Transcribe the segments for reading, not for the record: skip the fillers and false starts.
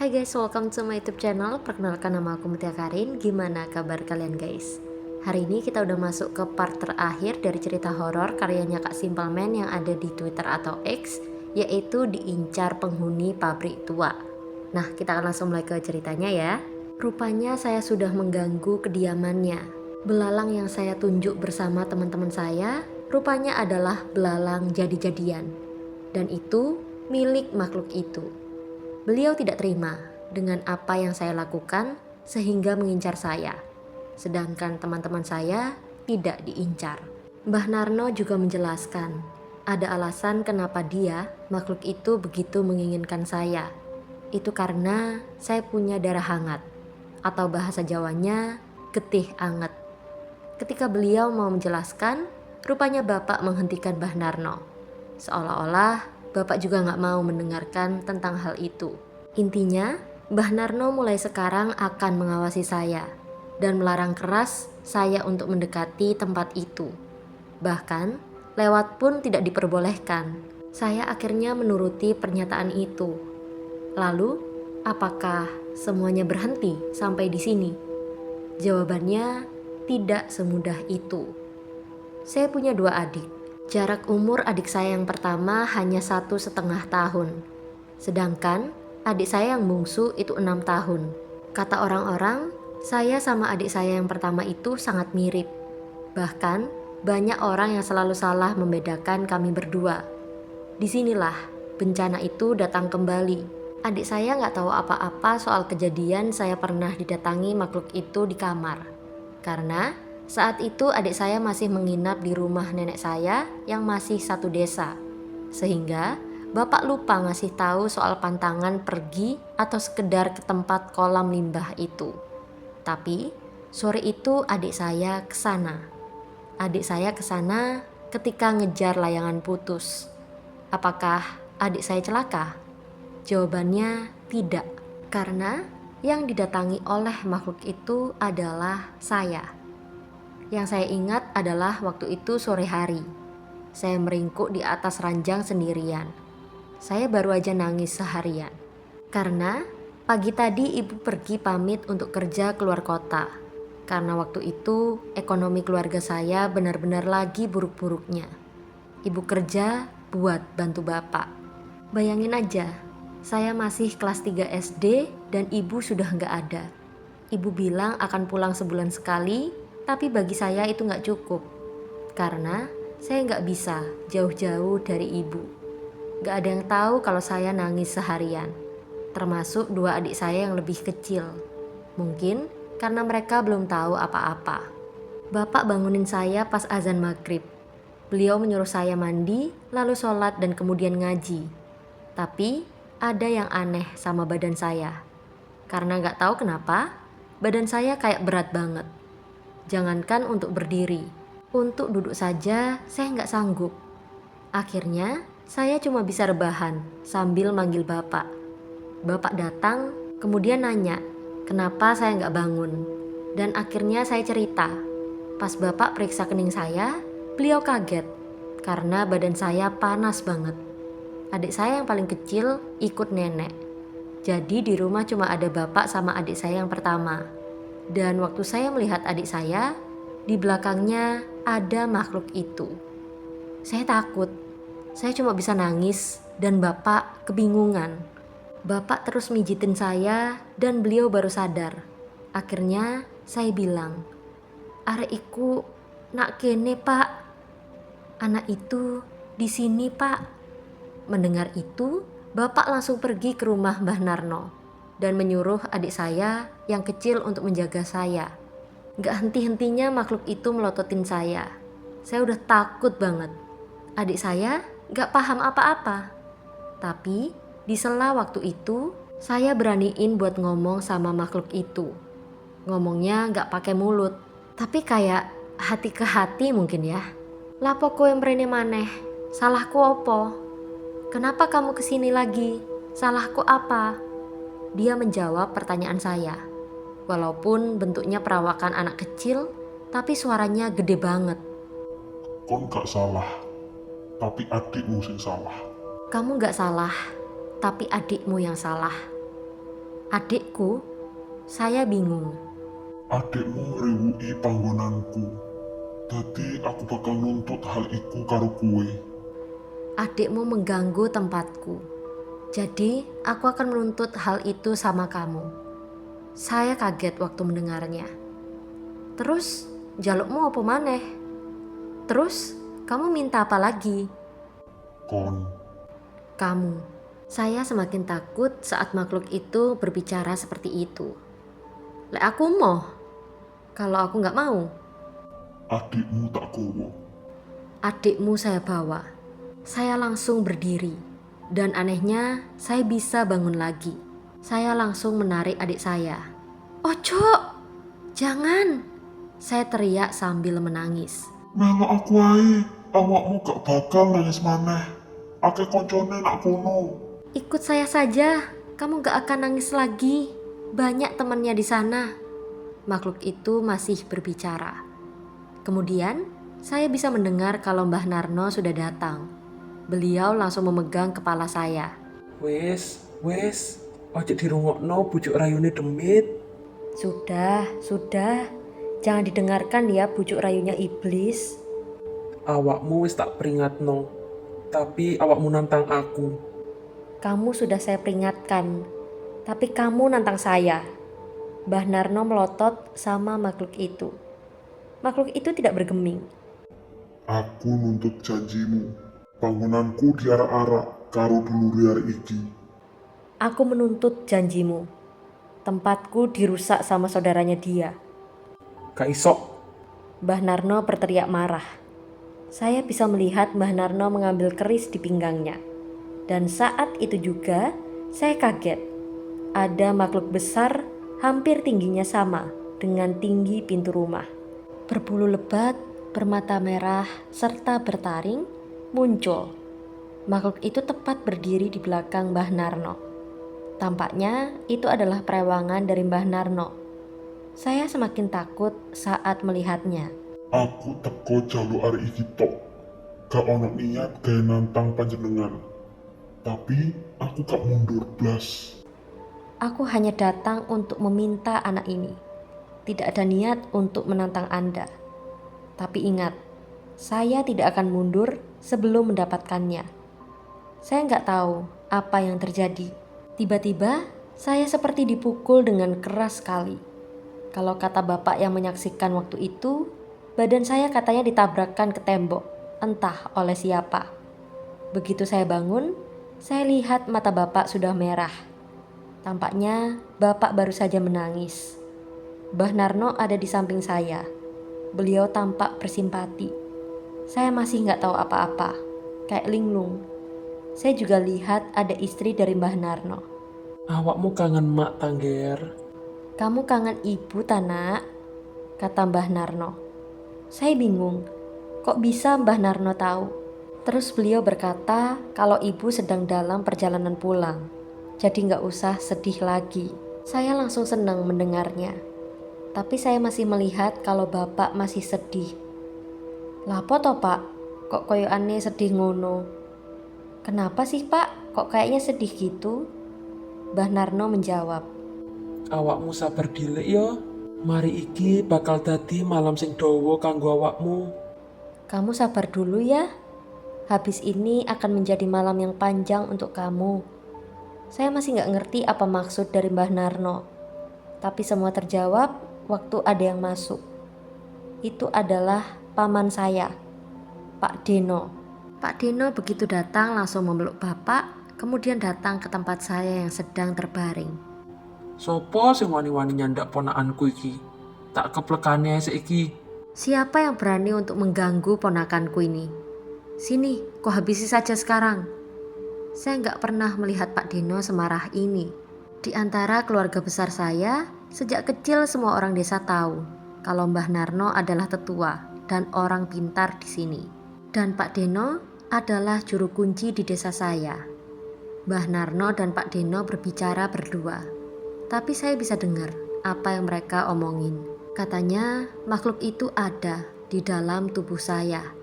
Hai guys, welcome to my YouTube channel. Perkenalkan, nama aku Mutia Karin. Gimana kabar kalian guys? Hari ini kita udah masuk ke part terakhir dari cerita horor karyanya Kak Simpleman yang ada di Twitter atau X, yaitu Diincar Penghuni Pabrik Tua. Nah, kita akan langsung mulai ke ceritanya ya. Rupanya saya sudah mengganggu kediamannya. Belalang yang saya tunjuk bersama teman-teman saya rupanya adalah belalang jadi-jadian, dan itu milik makhluk itu. Beliau tidak terima dengan apa yang saya lakukan sehingga mengincar saya. Sedangkan teman-teman saya tidak diincar. Mbah Narno juga menjelaskan, ada alasan kenapa dia, makhluk itu begitu menginginkan saya. Itu karena saya punya darah hangat, atau bahasa Jawanya, getih anget. Ketika beliau mau menjelaskan, rupanya Bapak menghentikan Mbah Narno. Seolah-olah Bapak juga gak mau mendengarkan tentang hal itu. Intinya, Mbah Narno mulai sekarang akan mengawasi saya dan melarang keras saya untuk mendekati tempat itu. Bahkan, lewat pun tidak diperbolehkan. Saya akhirnya menuruti pernyataan itu. Lalu, apakah semuanya berhenti sampai di sini? Jawabannya, tidak semudah itu. Saya punya 2 adik. Jarak umur adik saya yang pertama hanya 1,5 tahun. Sedangkan adik saya yang bungsu itu 6 tahun. Kata orang-orang, saya sama adik saya yang pertama itu sangat mirip. Bahkan banyak orang yang selalu salah membedakan kami berdua. Disinilah bencana itu datang kembali. Adik saya nggak tahu apa-apa soal kejadian saya pernah didatangi makhluk itu di kamar. Karena saat itu adik saya masih menginap di rumah nenek saya yang masih satu desa. Sehingga Bapak lupa ngasih tahu soal pantangan pergi atau sekedar ke tempat kolam limbah itu. Tapi sore itu adik saya ke sana. Adik saya ke sana ketika ngejar layangan putus. Apakah adik saya celaka? Jawabannya tidak. Karena yang didatangi oleh makhluk itu adalah saya. Yang saya ingat adalah waktu itu sore hari. Saya meringkuk di atas ranjang sendirian. Saya baru aja nangis seharian. Karena pagi tadi ibu pergi pamit untuk kerja keluar kota. Karena waktu itu ekonomi keluarga saya benar-benar lagi buruk-buruknya. Ibu kerja buat bantu bapak. Bayangin aja, saya masih kelas 3 SD dan ibu sudah nggak ada. Ibu bilang akan pulang sebulan sekali, tapi bagi saya itu nggak cukup. Karena saya nggak bisa jauh-jauh dari ibu. Nggak ada yang tahu kalau saya nangis seharian. Termasuk 2 adik saya yang lebih kecil. Mungkin karena mereka belum tahu apa-apa. Bapak bangunin saya pas azan maghrib. Beliau menyuruh saya mandi, lalu sholat dan kemudian ngaji. Tapi ada yang aneh sama badan saya. Karena nggak tahu kenapa, badan saya kayak berat banget. Jangankan untuk berdiri, untuk duduk saja saya nggak sanggup. Akhirnya saya cuma bisa rebahan sambil manggil bapak. Bapak datang, kemudian nanya, kenapa saya nggak bangun. Dan akhirnya saya cerita. Pas bapak periksa kening saya, beliau kaget karena badan saya panas banget. Adik saya yang paling kecil ikut nenek. Jadi di rumah cuma ada bapak sama adik saya yang pertama. Dan waktu saya melihat adik saya, di belakangnya ada makhluk itu. Saya takut. Saya cuma bisa nangis dan bapak kebingungan. Bapak terus mijitin saya dan beliau baru sadar. Akhirnya saya bilang, "Arek iku nak kene pak. Anak itu di sini pak." Mendengar itu, bapak langsung pergi ke rumah Mbah Narno dan menyuruh adik saya yang kecil untuk menjaga saya. Gak henti-hentinya makhluk itu melototin saya. Saya udah takut banget. Adik saya gak paham apa-apa. Tapi di sela waktu itu, saya beraniin buat ngomong sama makhluk itu. Ngomongnya gak pakai mulut, tapi kayak hati ke hati mungkin ya. Lapo kowe mrene maneh? Salahku opo? Kenapa kamu kesini lagi? Salahku apa? Dia menjawab pertanyaan saya. Walaupun bentuknya perawakan anak kecil, tapi suaranya gede banget. Kon gak salah, tapi adikmu sing salah. Kamu gak salah, tapi adikmu yang salah. Adikku? Saya bingung. Adikmu rewuki panggonanku. Dadi aku bakal nuntut hal iku karo kowe. Adikmu mengganggu tempatku. Jadi, aku akan menuntut hal itu sama kamu. Saya kaget waktu mendengarnya. Terus, jalukmu apa maneh? Terus, kamu minta apa lagi? Kon, Kamu. Saya semakin takut saat makhluk itu berbicara seperti itu. Lek aku mau. Kalau aku nggak mau, adikmu tak gowo. adikmu saya bawa. Saya langsung berdiri. Dan anehnya, saya bisa bangun lagi. Saya langsung menarik adik saya. Ojo! Jangan! Saya teriak sambil menangis. Melok aku ae, awakmu gak bakal nangis maneh. Akeh koncone nak kono. Ikut saya saja, kamu gak akan nangis lagi. Banyak temannya di sana. Makhluk itu masih berbicara. Kemudian, saya bisa mendengar kalau Mbah Narno sudah datang. Beliau langsung memegang kepala saya. Wes, ojo dirungokno bujuk rayune demit. Sudah. Jangan didengarkan ya bujuk rayunya iblis. Awakmu wis tak peringatno, tapi awakmu nantang aku. Kamu sudah saya peringatkan, tapi kamu nantang saya. Mbah Narno melotot sama makhluk itu. Makhluk itu tidak bergeming. Aku nuntut janjimu. Bangunanku diarak-arak karo dulure arek iki. Aku menuntut janjimu. Tempatku dirusak sama saudaranya dia. Gak isok. Mbah Narno berteriak marah. Saya bisa melihat Mbah Narno mengambil keris di pinggangnya. Dan saat itu juga, saya kaget. Ada makhluk besar, hampir tingginya sama dengan tinggi pintu rumah. Berbulu lebat, bermata merah, serta bertaring, muncul. Makhluk itu tepat berdiri di belakang Mbah Narno. Tampaknya itu adalah perewangan dari Mbah Narno. Saya semakin takut saat melihatnya. Aku teko jaluk arek iki tok. Gak ono niat gawe nantang panjenengan. Tapi aku gak mundur blas. Aku hanya datang untuk meminta anak ini. Tidak ada niat untuk menantang Anda. Tapi ingat, saya tidak akan mundur sebelum mendapatkannya. Saya nggak tahu apa yang terjadi. Tiba-tiba, saya seperti dipukul dengan keras sekali. Kalau kata bapak yang menyaksikan waktu itu, badan saya katanya ditabrakkan ke tembok, entah oleh siapa. Begitu saya bangun, saya lihat mata bapak sudah merah. Tampaknya bapak baru saja menangis. Mbah Narno ada di samping saya. Beliau tampak bersimpati. Saya masih nggak tahu apa-apa, kayak linglung. Saya juga lihat ada istri dari Mbah Narno. Awakmu kangen mak tangger. Kamu kangen ibu tanak, kata Mbah Narno. Saya bingung, kok bisa Mbah Narno tahu? Terus beliau berkata kalau ibu sedang dalam perjalanan pulang. Jadi nggak usah sedih lagi. Saya langsung senang mendengarnya. Tapi saya masih melihat kalau bapak masih sedih. Lapo toh pak, kok koyokannya sedih ngono? Kenapa sih pak, kok kayaknya sedih gitu? Mbah Narno menjawab. Awakmu sabar dilek yo. Mari iki bakal dadi malam sing dawa kanggo awakmu. Kamu sabar dulu ya. Habis ini akan menjadi malam yang panjang untuk kamu. Saya masih nggak ngerti apa maksud dari Mbah Narno. Tapi semua terjawab waktu ada yang masuk. Itu adalah paman saya, Pak Deno. Pak Deno begitu datang langsung memeluk bapak, kemudian datang ke tempat saya yang sedang terbaring. Sopo sing wani-wani nyandak ponakanku iki? Tak keplekane saiki. Siapa yang berani untuk mengganggu ponakanku ini? Sini, kau habisi saja sekarang. Saya nggak pernah melihat Pak Deno semarah ini. Di antara keluarga besar saya, sejak kecil semua orang desa tahu kalau Mbah Narno adalah tetua dan orang pintar di sini. Dan Pak Deno adalah juru kunci di desa saya. Mbah Narno dan Pak Deno berbicara berdua. Tapi saya bisa dengar apa yang mereka omongin. Katanya makhluk itu ada di dalam tubuh saya.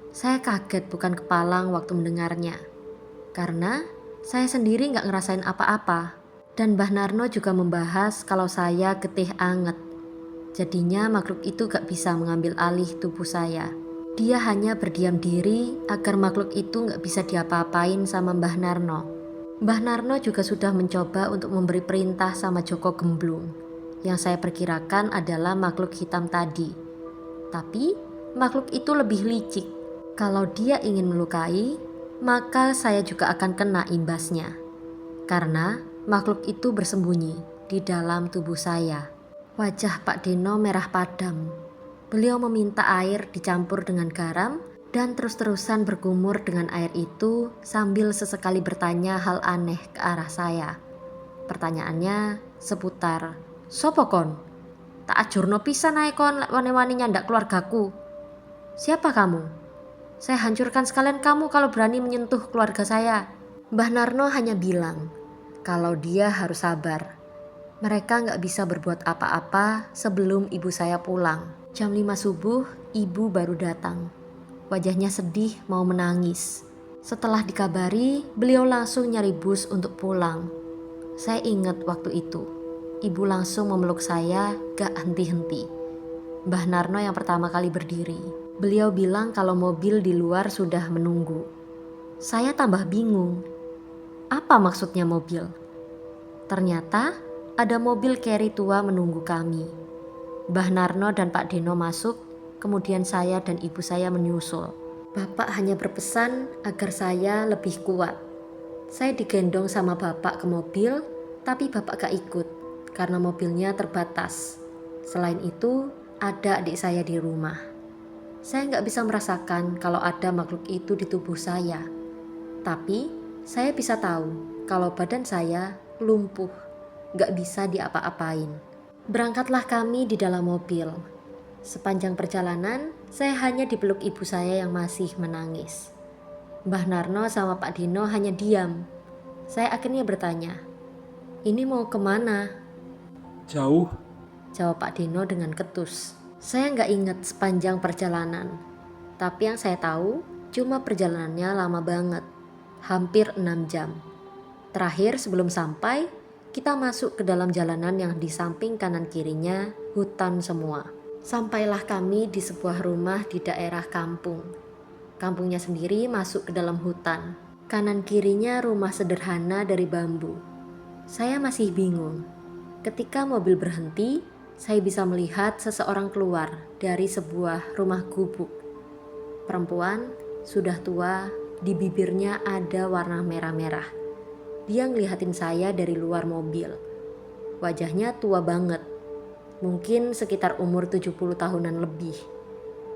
Saya kaget bukan kepalang waktu mendengarnya. Karena saya sendiri nggak ngerasain apa-apa. Dan Mbah Narno juga membahas kalau saya getih anget. Jadinya makhluk itu gak bisa mengambil alih tubuh saya. Dia hanya berdiam diri agar makhluk itu gak bisa diapa-apain sama Mbah Narno. Mbah Narno juga sudah mencoba untuk memberi perintah sama Joko Gemblung, yang saya perkirakan adalah makhluk hitam tadi. Tapi makhluk itu lebih licik. Kalau dia ingin melukai, maka saya juga akan kena imbasnya. Karena makhluk itu bersembunyi di dalam tubuh saya. Wajah Pak Deno merah padam. Beliau meminta air dicampur dengan garam dan terus-terusan bergumur dengan air itu sambil sesekali bertanya hal aneh ke arah saya. Pertanyaannya seputar, "Sopo kon? Tak ajurno pisan ae kon lek wani-wani nyandak keluargaku. Siapa kamu? Saya hancurkan sekalian kamu kalau berani menyentuh keluarga saya." Mbah Narno hanya bilang kalau dia harus sabar. Mereka gak bisa berbuat apa-apa sebelum ibu saya pulang. Jam 5 subuh, ibu baru datang. Wajahnya sedih mau menangis. Setelah dikabari, beliau langsung nyari bus untuk pulang. Saya ingat waktu itu. Ibu langsung memeluk saya gak henti-henti. Mbah Narno yang pertama kali berdiri. Beliau bilang kalau mobil di luar sudah menunggu. Saya tambah bingung. Apa maksudnya mobil? Ternyata ada mobil carry tua menunggu kami. Mbah Narno dan Pak Deno masuk, kemudian saya dan ibu saya menyusul. Bapak hanya berpesan agar saya lebih kuat. Saya digendong sama bapak ke mobil, tapi bapak gak ikut karena mobilnya terbatas. Selain itu, ada adik saya di rumah. Saya gak bisa merasakan kalau ada makhluk itu di tubuh saya. Tapi, saya bisa tahu kalau badan saya lumpuh. Gak bisa diapa-apain. Berangkatlah kami di dalam mobil. Sepanjang perjalanan, saya hanya dipeluk ibu saya yang masih menangis. Mbah Narno sama Pak Dino hanya diam. Saya akhirnya bertanya, "Ini mau kemana?" Jauh. Jawab Pak Dino dengan ketus. Saya gak ingat sepanjang perjalanan. Tapi yang saya tahu, cuma perjalanannya lama banget. Hampir 6 jam. Terakhir sebelum sampai, kita masuk ke dalam jalanan yang di samping kanan kirinya hutan semua. Sampailah kami di sebuah rumah di daerah kampung. Kampungnya sendiri masuk ke dalam hutan. Kanan kirinya rumah sederhana dari bambu. Saya masih bingung. Ketika mobil berhenti, saya bisa melihat seseorang keluar dari sebuah rumah gubuk. Perempuan, sudah tua, di bibirnya ada warna merah-merah. Dia ngelihatin saya dari luar mobil. Wajahnya tua banget. Mungkin sekitar umur 70 tahunan lebih.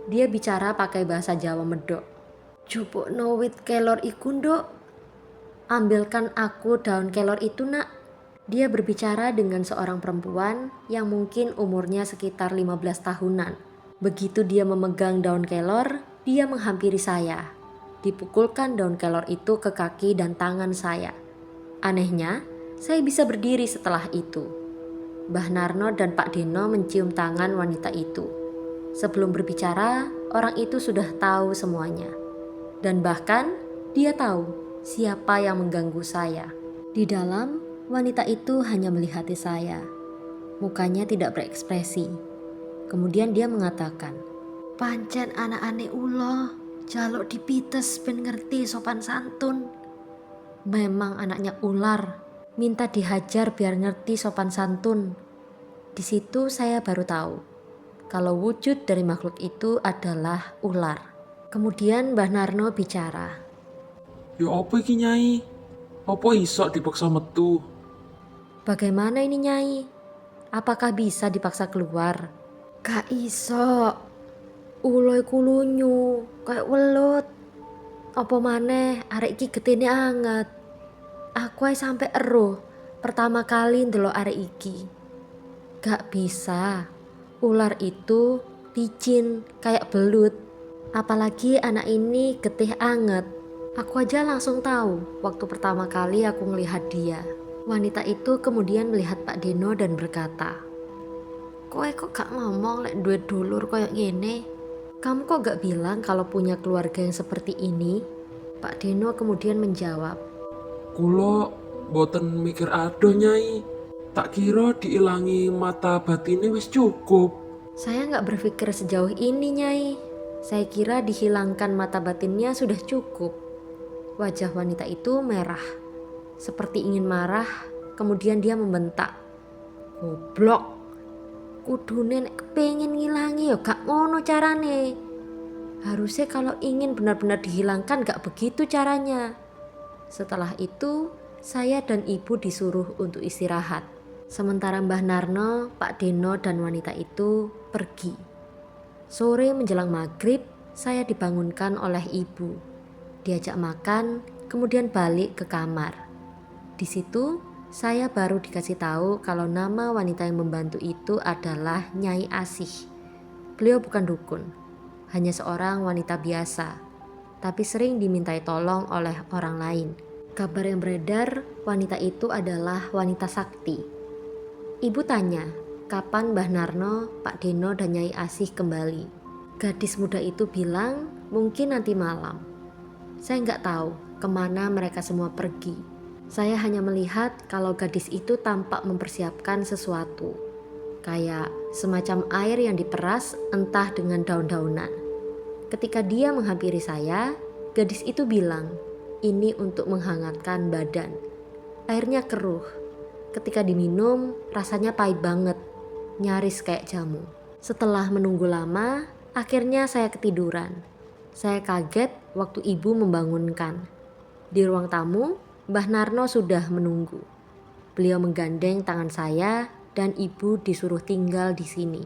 Dia bicara pakai bahasa Jawa medok. "Jupukno wit kelor iku, Nduk. Ambilkan aku daun kelor itu, Nak." Dia berbicara dengan seorang perempuan yang mungkin umurnya sekitar 15 tahunan. Begitu dia memegang daun kelor, dia menghampiri saya. Dipukulkan daun kelor itu ke kaki dan tangan saya. Anehnya, saya bisa berdiri setelah itu. Mbah Narno dan Pak Deno mencium tangan wanita itu. Sebelum berbicara, orang itu sudah tahu semuanya. Dan bahkan, dia tahu siapa yang mengganggu saya. Di dalam, wanita itu hanya melihati saya. Mukanya tidak berekspresi. Kemudian dia mengatakan, "Pancen anak-ane ulo, jaluk dipites ben ngerti sopan santun." Memang anaknya ular, minta dihajar biar ngerti sopan santun. Di situ saya baru tahu kalau wujud dari makhluk itu adalah ular. Kemudian Mbah Narno bicara. "Ya apa iki Nyai? Apa iso dipaksa metu?" "Bagaimana ini Nyai? Apakah bisa dipaksa keluar?" "Gak iso. Ulo iku lunyu, kayak welut. Apa maneh arek iki getine anget. Aku ae sampe eruh pertama kali ndelok arek iki. Gak bisa. Ular itu licin kayak belut. Apalagi anak ini getih anget. Aku aja langsung tahu waktu pertama kali aku ngelihat dia." Wanita itu kemudian melihat Pak Deno dan berkata, "Kowe kok gak ngomong lek duwe dulur koyo ngene? Kamu kok gak bilang kalau punya keluarga yang seperti ini?" Pak Deno kemudian menjawab, "Kulo Boten mikir adoh Nyai. Tak kira diilangi mata batine wis cukup. Saya nggak berpikir sejauh ini, Nyai. Saya kira dihilangkan mata batinnya sudah cukup. Wajah wanita itu merah, seperti ingin marah, kemudian dia membentak. Goblok, kudune nek kepengin ngilangi ya gak ngono carane. Harusnya kalau ingin benar-benar dihilangkan gak begitu caranya. Setelah itu, saya dan ibu disuruh untuk istirahat. Sementara Mbah Narno, Pak Deno dan wanita itu pergi. Sore menjelang maghrib, saya dibangunkan oleh ibu. Diajak makan, kemudian balik ke kamar. Di situ, saya baru dikasih tahu kalau nama wanita yang membantu itu adalah Nyai Asih. Beliau bukan dukun, hanya seorang wanita biasa, tapi sering dimintai tolong oleh orang lain. Kabar yang beredar, wanita itu adalah wanita sakti. Ibu tanya, kapan Mbah Narno, Pak Deno dan Nyai Asih kembali? Gadis muda itu bilang, mungkin nanti malam. Saya nggak tahu kemana mereka semua pergi. Saya hanya melihat kalau gadis itu tampak mempersiapkan sesuatu. Kayak semacam air yang diperas entah dengan daun-daunan. Ketika dia menghampiri saya, gadis itu bilang, ini untuk menghangatkan badan. Airnya keruh. Ketika diminum, rasanya pahit banget, nyaris kayak jamu. Setelah menunggu lama, akhirnya saya ketiduran. Saya kaget waktu ibu membangunkan. Di ruang tamu, Mbah Narno sudah menunggu. Beliau menggandeng tangan saya dan ibu disuruh tinggal di sini.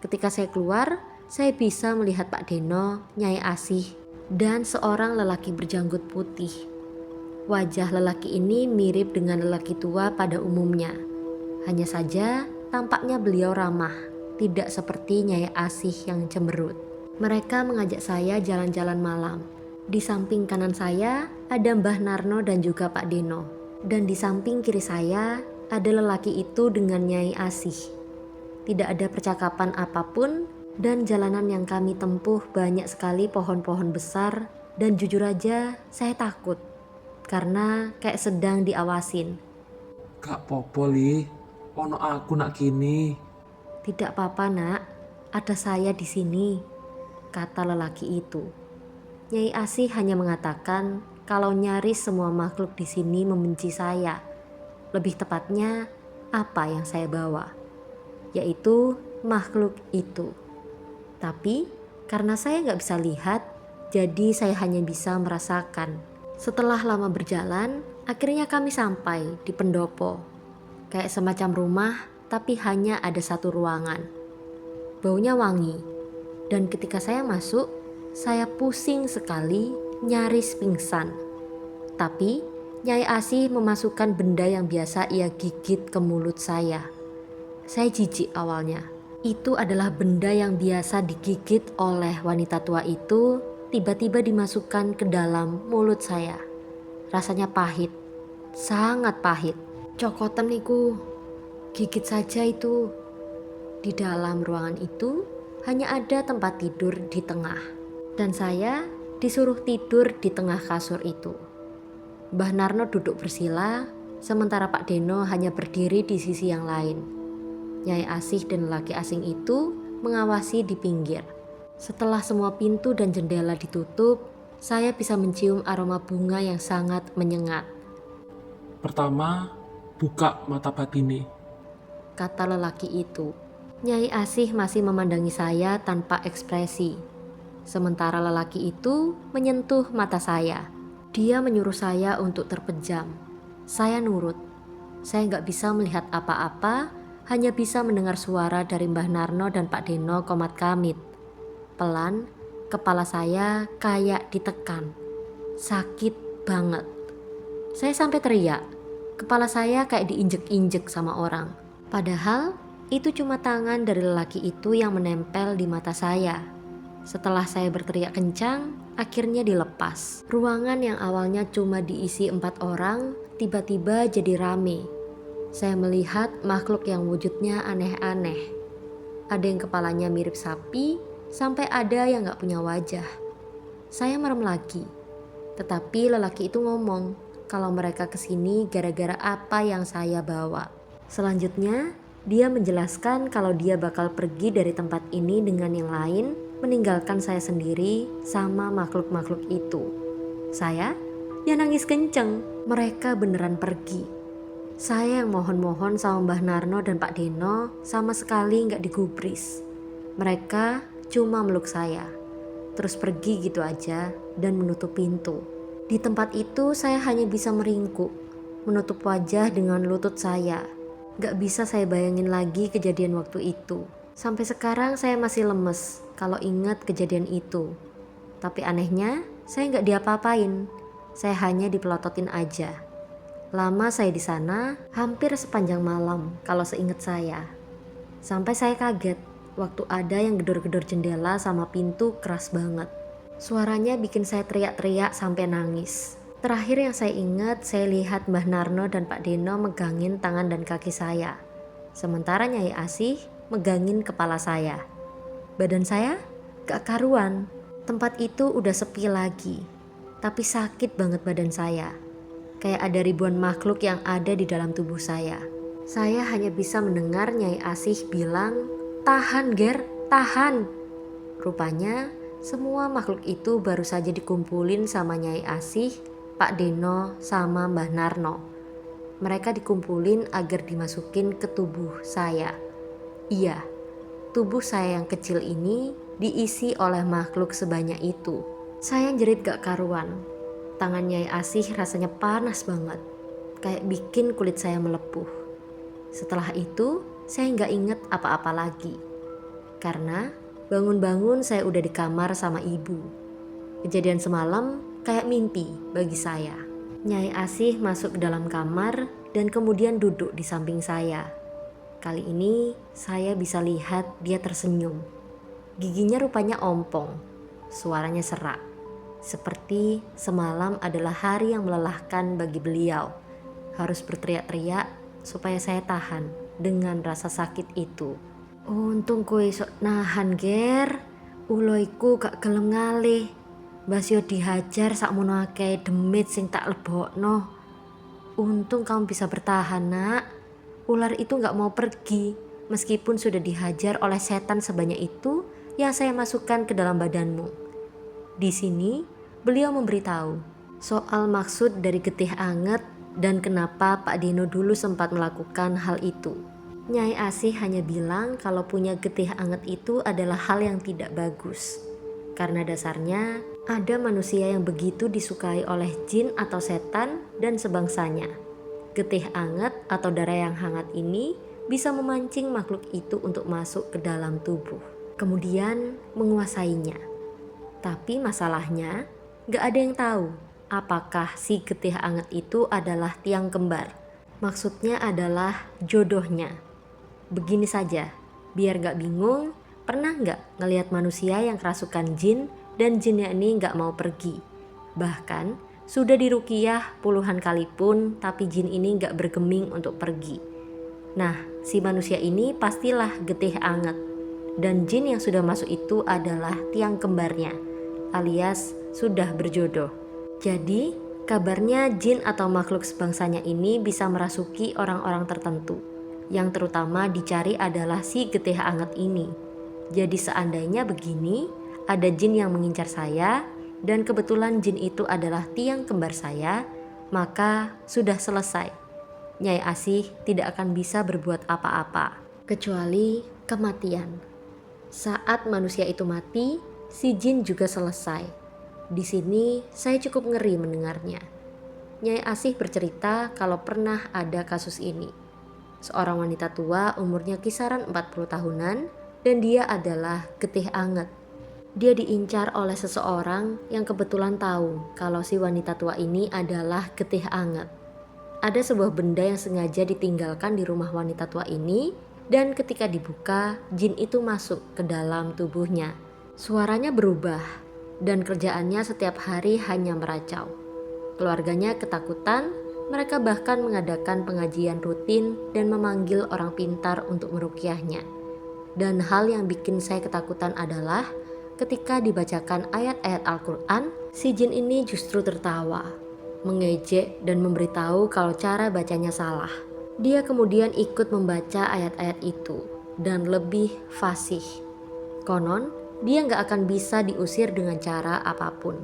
Ketika saya keluar, saya bisa melihat Pak Deno, Nyai Asih, dan seorang lelaki berjanggut putih. Wajah lelaki ini mirip dengan lelaki tua pada umumnya. Hanya saja tampaknya beliau ramah, tidak seperti Nyai Asih yang cemberut. Mereka mengajak saya jalan-jalan malam. Di samping kanan saya ada Mbah Narno dan juga Pak Deno. Dan di samping kiri saya ada lelaki itu dengan Nyai Asih. Tidak ada percakapan apapun dan jalanan yang kami tempuh banyak sekali pohon-pohon besar dan jujur aja saya takut. Karena kayak sedang diawasin. Gak popo Li, ono aku nak kini. Tidak apa-apa nak, ada saya di sini, kata lelaki itu. Nyai Asih hanya mengatakan kalau nyaris semua makhluk di sini membenci saya. Lebih tepatnya, apa yang saya bawa, yaitu makhluk itu. Tapi karena saya nggak bisa lihat, jadi saya hanya bisa merasakan. Setelah lama berjalan, akhirnya kami sampai di pendopo. Kayak semacam rumah, tapi hanya ada satu ruangan. Baunya wangi. Dan ketika saya masuk, saya pusing sekali, nyaris pingsan. Tapi, Nyai Asih memasukkan benda yang biasa ia gigit ke mulut saya. Saya jijik awalnya. Itu adalah benda yang biasa digigit oleh wanita tua itu, tiba-tiba dimasukkan ke dalam mulut saya. Rasanya pahit, sangat pahit. Cokotan niku, gigit saja itu. Di dalam ruangan itu hanya ada tempat tidur di tengah. Dan saya disuruh tidur di tengah kasur itu. Mbah Narno duduk bersila, sementara Pak Deno hanya berdiri di sisi yang lain. Nyai Asih dan lelaki asing itu mengawasi di pinggir. Setelah semua pintu dan jendela ditutup, saya bisa mencium aroma bunga yang sangat menyengat. Pertama, buka mata batine, kata lelaki itu. Nyai Asih masih memandangi saya tanpa ekspresi. Sementara lelaki itu menyentuh mata saya. Dia menyuruh saya untuk terpejam. Saya nurut. Saya nggak bisa melihat apa-apa, hanya bisa mendengar suara dari Mbah Narno dan Pak Deno komat kamit. Pelan, kepala saya kayak ditekan. Sakit banget. Saya sampai teriak. Kepala saya kayak diinjek-injek sama orang. Padahal itu cuma tangan dari lelaki itu yang menempel di mata saya. Setelah saya berteriak kencang, akhirnya dilepas. Ruangan yang awalnya cuma diisi 4 orang, tiba-tiba jadi rame. Saya melihat makhluk yang wujudnya aneh-aneh. Ada yang kepalanya mirip sapi, sampai ada yang gak punya wajah. Saya merem lagi. Tetapi lelaki itu ngomong, kalau mereka kesini gara-gara apa yang saya bawa. Selanjutnya, dia menjelaskan kalau dia bakal pergi dari tempat ini dengan yang lain, meninggalkan saya sendiri sama makhluk-makhluk itu. Saya ya nangis kenceng, mereka beneran pergi. Saya yang mohon-mohon sama Mbah Narno dan Pak Deno sama sekali nggak digubris. Mereka cuma meluk saya, terus pergi gitu aja dan menutup pintu. Di tempat itu saya hanya bisa meringkuk, menutup wajah dengan lutut saya. Gak bisa saya bayangin lagi kejadian waktu itu. Sampai sekarang saya masih lemes kalau ingat kejadian itu. Tapi anehnya saya gak diapa-apain, saya hanya dipelototin aja. Lama saya di sana, hampir sepanjang malam kalau seingat saya. Sampai saya kaget waktu ada yang gedor-gedor jendela sama pintu keras banget. Suaranya bikin saya teriak-teriak sampai nangis. Terakhir yang saya ingat, saya lihat Mbah Narno dan Pak Deno megangin tangan dan kaki saya. Sementara Nyai Asih megangin kepala saya. Badan saya gak karuan. Tempat itu udah sepi lagi. Tapi sakit banget badan saya. Kayak ada ribuan makhluk yang ada di dalam tubuh saya. Saya hanya bisa mendengar Nyai Asih bilang, "Tahan Ger, tahan." Rupanya semua makhluk itu baru saja dikumpulin sama Nyai Asih, Pak Deno, sama Mbah Narno. Mereka dikumpulin agar dimasukin ke tubuh saya. Iya, tubuh saya yang kecil ini diisi oleh makhluk sebanyak itu. Saya jerit gak karuan. Tangan Nyai Asih rasanya panas banget, kayak bikin kulit saya melepuh. Setelah itu, saya nggak inget apa-apa lagi. Karena bangun-bangun saya udah di kamar sama ibu. Kejadian semalam kayak mimpi bagi saya. Nyai Asih masuk ke dalam kamar dan kemudian duduk di samping saya. Kali ini saya bisa lihat dia tersenyum. Giginya rupanya ompong, suaranya serak. Seperti semalam adalah hari yang melelahkan bagi beliau. Harus berteriak-teriak supaya saya tahan dengan rasa sakit itu. Untung kowe sok nahan Ger. Uloiku gak gelem ngalih. Basio dihajar sakmono akeh demit sing tak lebokno. Untung kamu bisa bertahan nak. Ular itu gak mau pergi meskipun sudah dihajar oleh setan sebanyak itu yang saya masukkan ke dalam badanmu. Di sini, beliau memberitahu soal maksud dari getih anget dan kenapa Pak Deno dulu sempat melakukan hal itu. Nyai Asih hanya bilang kalau punya getih anget itu adalah hal yang tidak bagus. Karena dasarnya, ada manusia yang begitu disukai oleh jin atau setan dan sebangsanya. Getih anget atau darah yang hangat ini bisa memancing makhluk itu untuk masuk ke dalam tubuh, kemudian menguasainya. Tapi masalahnya, gak ada yang tahu apakah si getih anget itu adalah tiang kembar. Maksudnya adalah jodohnya. Begini saja, biar gak bingung, pernah gak ngelihat manusia yang kerasukan jin dan jinnya ini gak mau pergi? Bahkan sudah diruqyah puluhan kali pun tapi jin ini gak bergeming untuk pergi. Nah, si manusia ini pastilah getih anget. Dan jin yang sudah masuk itu adalah tiang kembarnya, alias sudah berjodoh. Jadi, kabarnya jin atau makhluk sebangsanya ini bisa merasuki orang-orang tertentu. Yang terutama dicari adalah si getih anget ini. Jadi seandainya begini, ada jin yang mengincar saya, dan kebetulan jin itu adalah tiang kembar saya, maka sudah selesai. Nyai Asih tidak akan bisa berbuat apa-apa, kecuali kematian. Saat manusia itu mati, si jin juga selesai. Di sini saya cukup ngeri mendengarnya. Nyai Asih bercerita kalau pernah ada kasus ini. Seorang wanita tua umurnya kisaran 40 tahunan dan dia adalah getih anget. Dia diincar oleh seseorang yang kebetulan tahu kalau si wanita tua ini adalah getih anget. Ada sebuah benda yang sengaja ditinggalkan di rumah wanita tua ini. Dan ketika dibuka, jin itu masuk ke dalam tubuhnya. Suaranya berubah dan kerjaannya setiap hari hanya meracau. Keluarganya ketakutan, mereka bahkan mengadakan pengajian rutin dan memanggil orang pintar untuk meruqyahnya. Dan hal yang bikin saya ketakutan adalah ketika dibacakan ayat-ayat Al-Quran, si jin ini justru tertawa. mengejek dan memberitahu kalau cara bacanya salah. Dia kemudian ikut membaca ayat-ayat itu dan lebih fasih. Konon, dia nggak akan bisa diusir dengan cara apapun.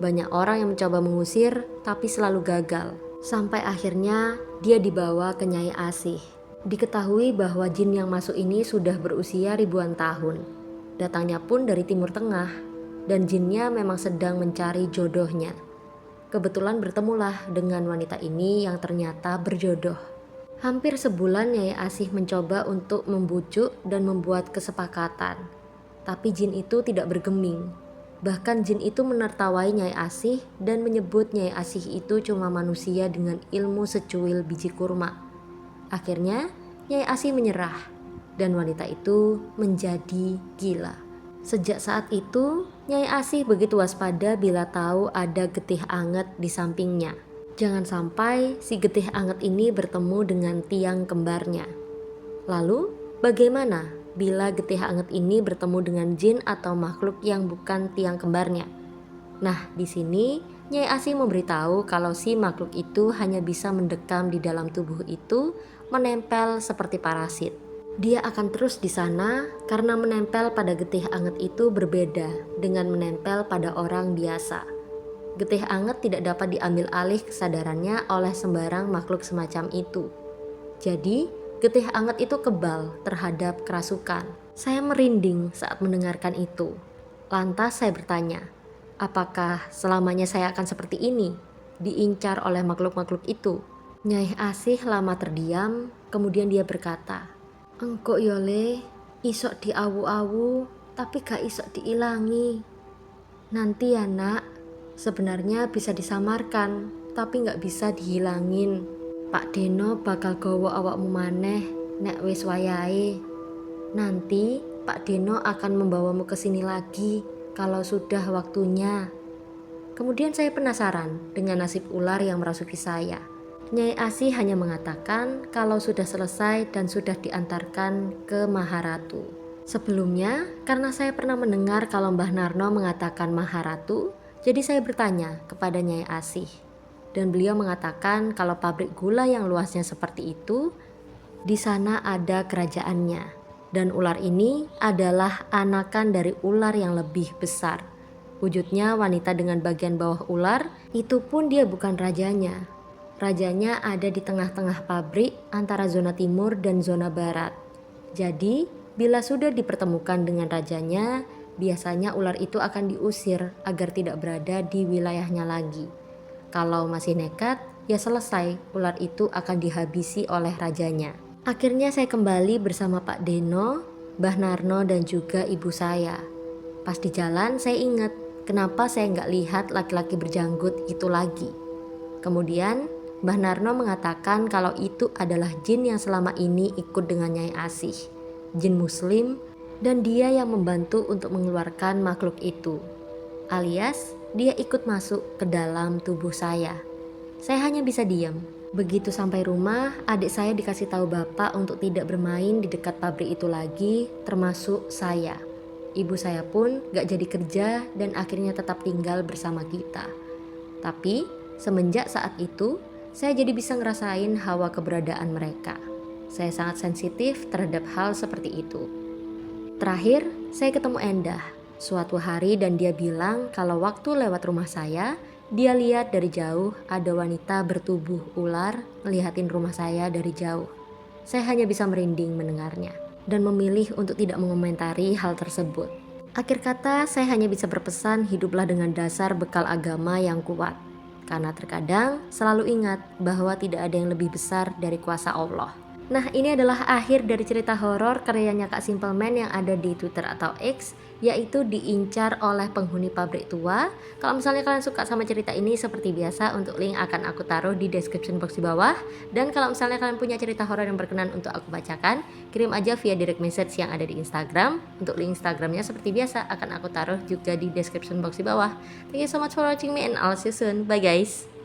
Banyak orang yang mencoba mengusir tapi selalu gagal. Sampai akhirnya dia dibawa ke Nyai Asih. Diketahui bahwa jin yang masuk ini sudah berusia ribuan tahun. Datangnya pun dari Timur Tengah dan jinnya memang sedang mencari jodohnya. Kebetulan bertemulah dengan wanita ini yang ternyata berjodoh. Hampir sebulan Nyai Asih mencoba untuk membujuk dan membuat kesepakatan. Tapi jin itu tidak bergeming. Bahkan jin itu menertawai Nyai Asih dan menyebut Nyai Asih itu cuma manusia dengan ilmu secuil biji kurma. Akhirnya Nyai Asih menyerah dan wanita itu menjadi gila. Sejak saat itu Nyai Asih begitu waspada bila tahu ada getih anget di sampingnya. Jangan sampai si getih anget ini bertemu dengan tiang kembarnya. Lalu bagaimana bila getih anget ini bertemu dengan jin atau makhluk yang bukan tiang kembarnya? Nah, di sini Nyai Asih memberitahu kalau si makhluk itu hanya bisa mendekam di dalam tubuh itu, menempel seperti parasit. Dia akan terus di sana karena menempel pada getih anget itu berbeda dengan menempel pada orang biasa. Getih anget tidak dapat diambil alih kesadarannya oleh sembarang makhluk semacam itu. Jadi, getih anget itu kebal terhadap kerasukan. Saya merinding saat mendengarkan itu. Lantas saya bertanya, apakah selamanya saya akan seperti ini, diincar oleh makhluk-makhluk itu? Nyai Asih lama terdiam, kemudian dia berkata, "Engkok yole, isok diawu-awu, tapi gak isok diilangi. Nanti ya nak, sebenarnya bisa disamarkan, tapi gak bisa dihilangin. Pak Deno bakal gowo awakmu maneh, nek wis wayahe. Nanti Pak Deno akan membawamu ke sini lagi kalau sudah waktunya." Kemudian saya penasaran dengan nasib ular yang merasuki saya. Nyai Asih hanya mengatakan kalau sudah selesai dan sudah diantarkan ke Maharatu. Sebelumnya, karena saya pernah mendengar kalau Mbah Narno mengatakan Maharatu, jadi saya bertanya kepada Nyai Asih. Dan beliau mengatakan kalau pabrik gula yang luasnya seperti itu, di sana ada kerajaannya. Dan ular ini adalah anakan dari ular yang lebih besar. Wujudnya wanita dengan bagian bawah ular, itu pun dia bukan rajanya. Rajanya ada di tengah-tengah pabrik antara zona timur dan zona barat. Jadi, bila sudah dipertemukan dengan rajanya, biasanya ular itu akan diusir agar tidak berada di wilayahnya lagi. Kalau masih nekat, ya selesai, ular itu akan dihabisi oleh rajanya. Akhirnya saya kembali bersama Pak Deno, Mbah Narno dan juga ibu saya. Pas di jalan saya ingat kenapa saya nggak lihat laki-laki berjanggut itu lagi. Kemudian Mbah Narno mengatakan kalau itu adalah jin yang selama ini ikut dengan Nyai Asih, jin muslim, dan dia yang membantu untuk mengeluarkan makhluk itu. Alias, dia ikut masuk ke dalam tubuh saya. Saya hanya bisa diam. Begitu sampai rumah, adik saya dikasih tahu bapak untuk tidak bermain di dekat pabrik itu lagi, termasuk saya. Ibu saya pun gak jadi kerja dan akhirnya tetap tinggal bersama kita. Tapi, semenjak saat itu, saya jadi bisa ngerasain hawa keberadaan mereka. Saya sangat sensitif terhadap hal seperti itu. Terakhir, saya ketemu Endah suatu hari dan dia bilang kalau waktu lewat rumah saya, dia lihat dari jauh ada wanita bertubuh ular ngelihatin rumah saya dari jauh. Saya hanya bisa merinding mendengarnya dan memilih untuk tidak mengomentari hal tersebut. Akhir kata, saya hanya bisa berpesan hiduplah dengan dasar bekal agama yang kuat. Karena terkadang selalu ingat bahwa tidak ada yang lebih besar dari kuasa Allah. Nah, ini adalah akhir dari cerita horor karyanya Kak Simpleman yang ada di Twitter atau X, yaitu diincar oleh penghuni pabrik tua. Kalau misalnya kalian suka sama cerita ini, seperti biasa untuk link akan aku taruh di description box di bawah. Dan kalau misalnya kalian punya cerita horor yang berkenan untuk aku bacakan, kirim aja via direct message yang ada di Instagram. Untuk link Instagramnya seperti biasa akan aku taruh juga di description box di bawah. Thank you so much for watching me and I'll see you soon. Bye guys.